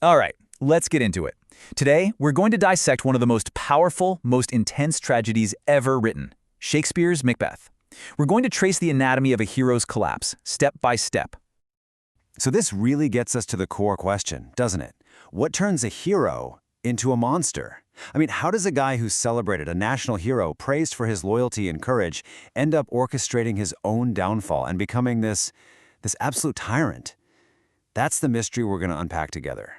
All right, let's get into it. Today, we're going to dissect one of the most powerful, most intense tragedies ever written, Shakespeare's Macbeth. We're going to trace the anatomy of a hero's collapse, step by step. So this really gets us to the core question, doesn't it? What turns a hero into a monster? I mean, how does a guy who's celebrated, a national hero, praised for his loyalty and courage, end up orchestrating his own downfall and becoming this absolute tyrant? That's the mystery we're going to unpack together.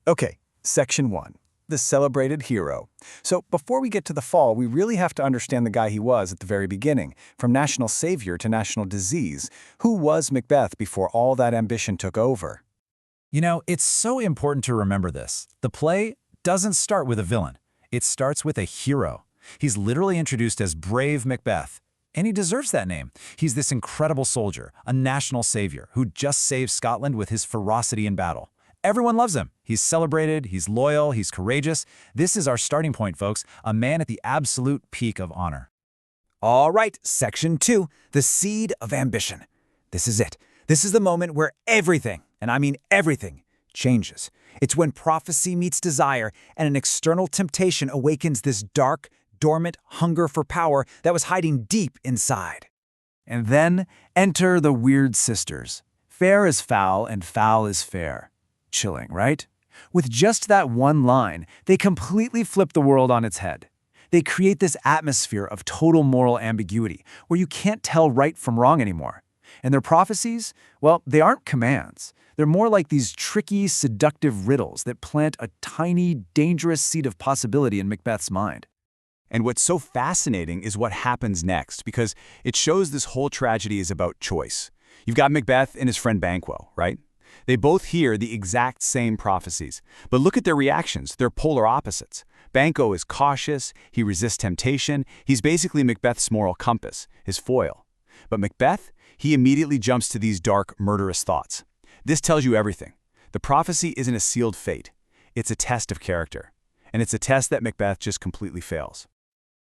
Okay, Section 1. The celebrated hero. So before we get to the fall, we really have to understand the guy he was at the very beginning, from national savior to national disease. Who was Macbeth before all that ambition took over? You know, it's so important to remember this. The play doesn't start with a villain. It starts with a hero. He's literally introduced as brave Macbeth, and he deserves that name. He's this incredible soldier, a national savior, who just saved Scotland with his ferocity in battle. Everyone loves him. He's celebrated, he's loyal, he's courageous. This is our starting point, folks, a man at the absolute peak of honor. All right, Section 2, the seed of ambition. This is it. This is the moment where everything, and I mean everything, changes. It's when prophecy meets desire and an external temptation awakens this dark, dormant hunger for power that was hiding deep inside. And then enter the weird sisters. Fair is foul and foul is fair. Chilling, right? With just that one line, they completely flip the world on its head. They create this atmosphere of total moral ambiguity where you can't tell right from wrong anymore. And their prophecies, well, they aren't commands. They're more like these tricky, seductive riddles that plant a tiny, dangerous seed of possibility in Macbeth's mind. And what's so fascinating is what happens next, because it shows this whole tragedy is about choice. You've got Macbeth and his friend Banquo, right? They both hear the exact same prophecies, but look at their reactions. They're polar opposites. Banquo is cautious, he resists temptation, he's basically Macbeth's moral compass, his foil. But Macbeth, he immediately jumps to these dark, murderous thoughts. This tells you everything. The prophecy isn't a sealed fate. It's a test of character. And it's a test that Macbeth just completely fails.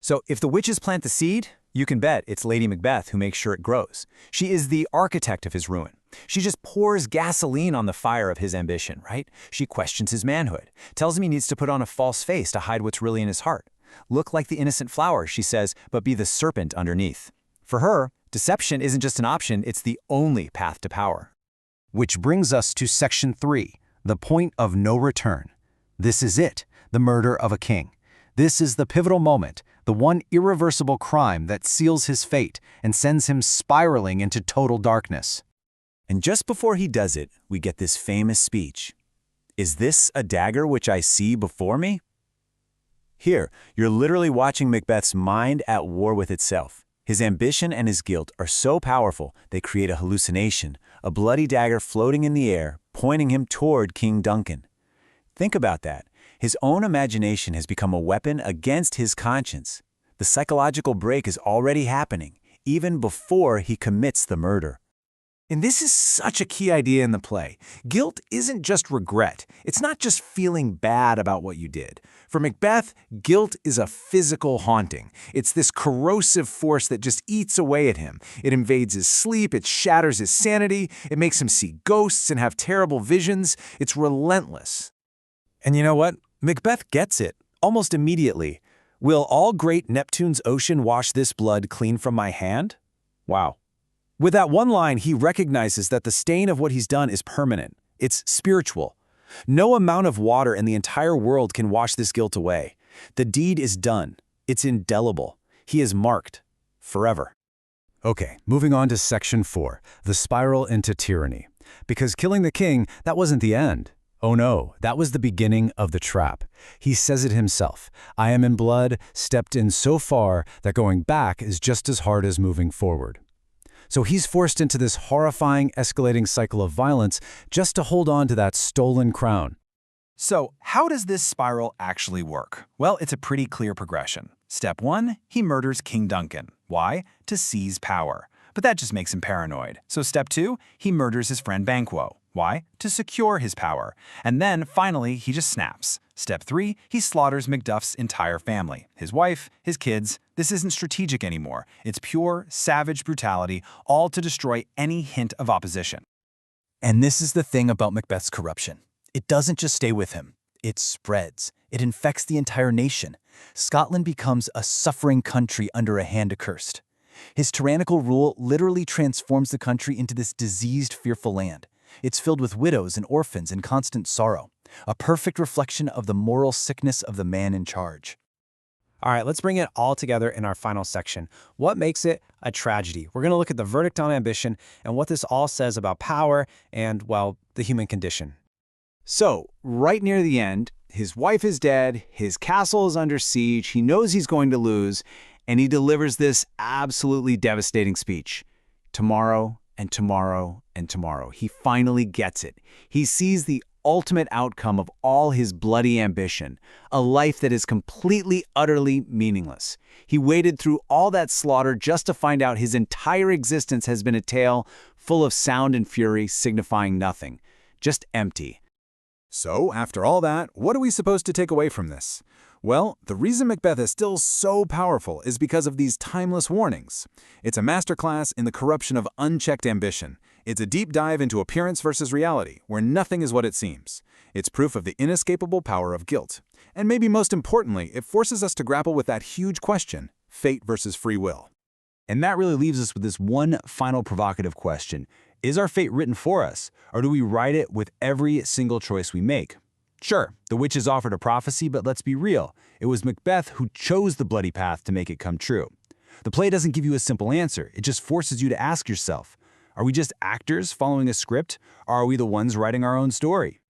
So if the witches plant the seed, you can bet it's Lady Macbeth who makes sure it grows. She is the architect of his ruin. She just pours gasoline on the fire of his ambition, right? She questions his manhood, tells him he needs to put on a false face to hide what's really in his heart. Look like the innocent flower, she says, but be the serpent underneath. For her, deception isn't just an option, it's the only path to power. Which brings us to Section 3, the point of no return. This is it, the murder of a king. This is the pivotal moment, the one irreversible crime that seals his fate and sends him spiraling into total darkness. And just before he does it, we get this famous speech. "Is this a dagger which I see before me?" Here, you're literally watching Macbeth's mind at war with itself. His ambition and his guilt are so powerful, they create a hallucination, a bloody dagger floating in the air, pointing him toward King Duncan. Think about that. His own imagination has become a weapon against his conscience. The psychological break is already happening, even before he commits the murder. And this is such a key idea in the play. Guilt isn't just regret. It's not just feeling bad about what you did. For Macbeth, guilt is a physical haunting. It's this corrosive force that just eats away at him. It invades his sleep, it shatters his sanity, it makes him see ghosts and have terrible visions. It's relentless. And you know what? Macbeth gets it, almost immediately. Will all great Neptune's ocean wash this blood clean from my hand? Wow. With that one line, he recognizes that the stain of what he's done is permanent. It's spiritual. No amount of water in the entire world can wash this guilt away. The deed is done. It's indelible. He is marked forever. Okay, moving on to Section 4, the spiral into tyranny. Because killing the king, that wasn't the end. Oh no, that was the beginning of the trap. He says it himself. I am in blood, stepped in so far that going back is just as hard as moving forward. So he's forced into this horrifying, escalating cycle of violence just to hold on to that stolen crown. So, how does this spiral actually work? Well, it's a pretty clear progression. Step 1, he murders King Duncan. Why? To seize power. But that just makes him paranoid. So step 2, he murders his friend Banquo. Why? To secure his power. And then, finally, he just snaps. Step 3, he slaughters Macduff's entire family. His wife, his kids. This isn't strategic anymore. It's pure, savage brutality, all to destroy any hint of opposition. And this is the thing about Macbeth's corruption. It doesn't just stay with him. It spreads. It infects the entire nation. Scotland becomes a suffering country under a hand accursed. His tyrannical rule literally transforms the country into this diseased, fearful land. It's filled with widows and orphans and constant sorrow, a perfect reflection of the moral sickness of the man in charge. All right, let's bring it all together in our final section. What makes it a tragedy? We're going to look at the verdict on ambition and what this all says about power and, well, the human condition. So, right near the end, his wife is dead, his castle is under siege, he knows he's going to lose, and he delivers this absolutely devastating speech. Tomorrow and tomorrow and tomorrow. He finally gets it. He sees the ultimate outcome of all his bloody ambition, a life that is completely, utterly meaningless. He waded through all that slaughter just to find out his entire existence has been a tale full of sound and fury signifying nothing, just empty. So, after all that, what are we supposed to take away from this? Well, the reason Macbeth is still so powerful is because of these timeless warnings. It's a masterclass in the corruption of unchecked ambition. It's a deep dive into appearance versus reality, where nothing is what it seems. It's proof of the inescapable power of guilt. And maybe most importantly, it forces us to grapple with that huge question, fate versus free will. And that really leaves us with this one final provocative question. Is our fate written for us, or do we write it with every single choice we make? Sure, the witches offered a prophecy, but let's be real. It was Macbeth who chose the bloody path to make it come true. The play doesn't give you a simple answer. It just forces you to ask yourself, are we just actors following a script, or are we the ones writing our own story?